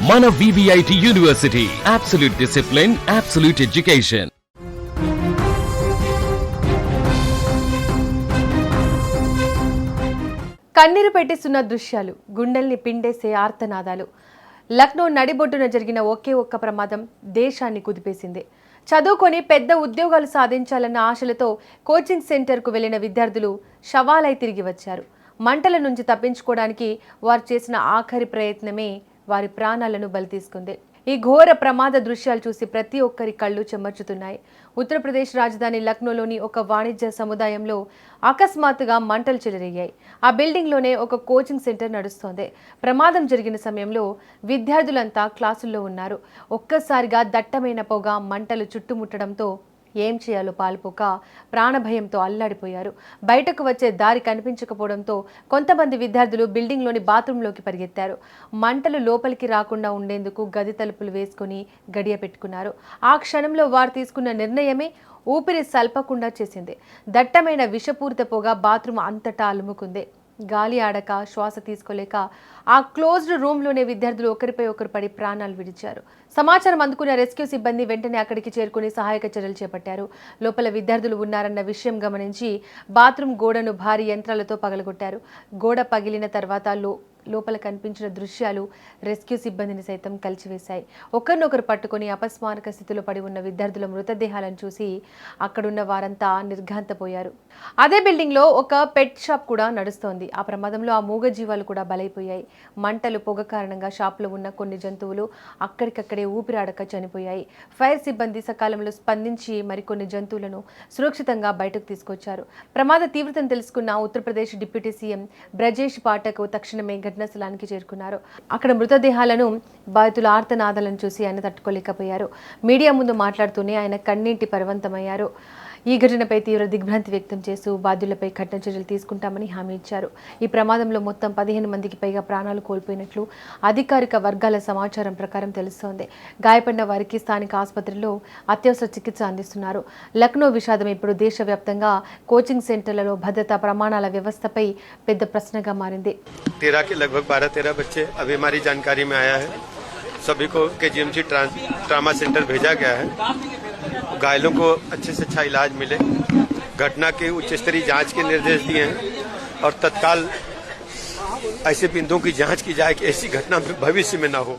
మన VVIT university, absolute discipline, absolute education. కన్నీరు పెట్టిస్తున్న దృశ్యాలు, గుండెల్ని పిండేసే ఆర్తనాదాలు. లక్నో నడిబొడ్డున జరిగిన ఒకే ఒక్క ప్రమాదం దేశాన్ని కుదిపేసింది. చదువుకొని పెద్ద ఉద్యోగాలు సాధించాలన్న ఆశలతో కోచింగ్ సెంటర్కు వెళ్లిన విద్యార్థులు శవాలై తిరిగి వచ్చారు. మంటల నుంచి తప్పించుకోవడానికి వారు చేసిన ఆఖరి ప్రయత్నమే వారి ప్రాణాలను బలి తీసుకుంది. ఈ ఘోర ప్రమాద దృశ్యాలు చూసి ప్రతి ఒక్కరి కళ్ళు చెమర్చుతున్నాయి. ఉత్తరప్రదేశ్ రాజధాని లక్నోలోని ఒక వాణిజ్య సముదాయంలో అకస్మాత్తుగా మంటలు చెలరేగాయి. ఆ బిల్డింగ్లోనే ఒక కోచింగ్ సెంటర్ నడుస్తోంది. ప్రమాదం జరిగిన సమయంలో విద్యార్థులంతా క్లాసుల్లో ఉన్నారు. ఒక్కసారిగా దట్టమైన పొగ, మంటలు చుట్టుముట్టడంతో ఏం చేయాలో పాలుపోక ప్రాణభయంతో అల్లాడిపోయారు. బయటకు వచ్చే దారి కనిపించకపోవడంతో కొంతమంది విద్యార్థులు బిల్డింగ్లోని బాత్రూంలోకి పరిగెత్తారు. మంటలు లోపలికి రాకుండా ఉండేందుకు గది తలుపులు వేసుకుని గడియ పెట్టుకున్నారు. ఆ క్షణంలో వారు తీసుకున్న నిర్ణయమే ఊపిరి సల్పకుండా చేసింది. దట్టమైన విషపూరిత పొగ బాత్రూమ్ అంతటా అలుముకుంది. గాలి ఆడక, శ్వాస తీసుకోలేక ఆ క్లోజ్డ్ రూమ్లోనే విద్యార్థులు ఒకరిపై ఒకరు పడి ప్రాణాలు విడిచారు. సమాచారం అందుకున్న రెస్క్యూ సిబ్బంది వెంటనే అక్కడికి చేరుకుని సహాయక చర్యలు చేపట్టారు. లోపల విద్యార్థులు ఉన్నారన్న విషయం గమనించి బాత్రూమ్ గోడను భారీ యంత్రాలతో పగలగొట్టారు. గోడ పగిలిన తర్వాత లోపల కనిపించిన దృశ్యాలు రెస్క్యూ సిబ్బందిని సైతం కలిచివేశాయి. ఒకరినొకరు పట్టుకుని అపస్మారక స్థితిలో పడి ఉన్న విద్యార్థుల మృతదేహాలను చూసి అక్కడున్న వారంతా నిర్ఘాంతపోయారు. అదే బిల్డింగ్లో ఒక పెట్ షాప్ కూడా నడుస్తోంది. ఆ ప్రమాదంలో ఆ మూగ జీవాలు కూడా బలైపోయాయి. మంటలు, పొగ కారణంగా షాప్లో ఉన్న కొన్ని జంతువులు అక్కడికక్కడే ఊపిరాడక చనిపోయాయి. ఫైర్ సిబ్బంది సకాలంలో స్పందించి మరికొన్ని జంతువులను సురక్షితంగా బయటకు తీసుకొచ్చారు. ప్రమాద తీవ్రతను తెలుసుకున్న ఉత్తరప్రదేశ్ డిప్యూటీ సీఎం బ్రజేష్ పాఠక్ తక్షణమే ఘటనాస్థలానికి చేరుకున్నారు. అక్కడ మృతదేహాలను, బాధితుల ఆర్తనాదాలను చూసి ఆయన తట్టుకోలేకపోయారు. మీడియా ముందు మాట్లాడుతూనే ఆయన కన్నీటి పరవంతమయ్యారు. ఈ ఘటనపై తీవ్ర దిగ్భ్రాంతి వ్యక్తం చేస్తూ బాధ్యులపై కఠిన చర్యలు తీసుకుంటామని హామీ ఇచ్చారు. ఈ ప్రమాదంలో మొత్తం 15 మందికి పైగా ప్రాణాలు కోల్పోయినట్లు అధికారిక వర్గాల సమాచారం ప్రకారం తెలుస్తోంది. గాయపడిన వారికి స్థానిక ఆసుపత్రిలో అత్యవసర చికిత్స అందిస్తున్నారు. లక్నో విషాదం ఇప్పుడు దేశవ్యాప్తంగా కోచింగ్ సెంటర్లలో భద్రతా ప్రమాణాల వ్యవస్థపై పెద్ద ప్రశ్నగా మారింది. 13 के लगभग 12-13 बच्चे अभी हमारी जानकारी में आया है। सभी को KGMC ट्रामा सेंटर भेजा गया है। घायलों को अच्छे से अच्छा इलाज मिले। घटना के उच्च स्तरीय जांच के निर्देश दिए हैं और तत्काल ऐसे बिंदुओं की जांच की जाए कि ऐसी घटना भविष्य में न हो।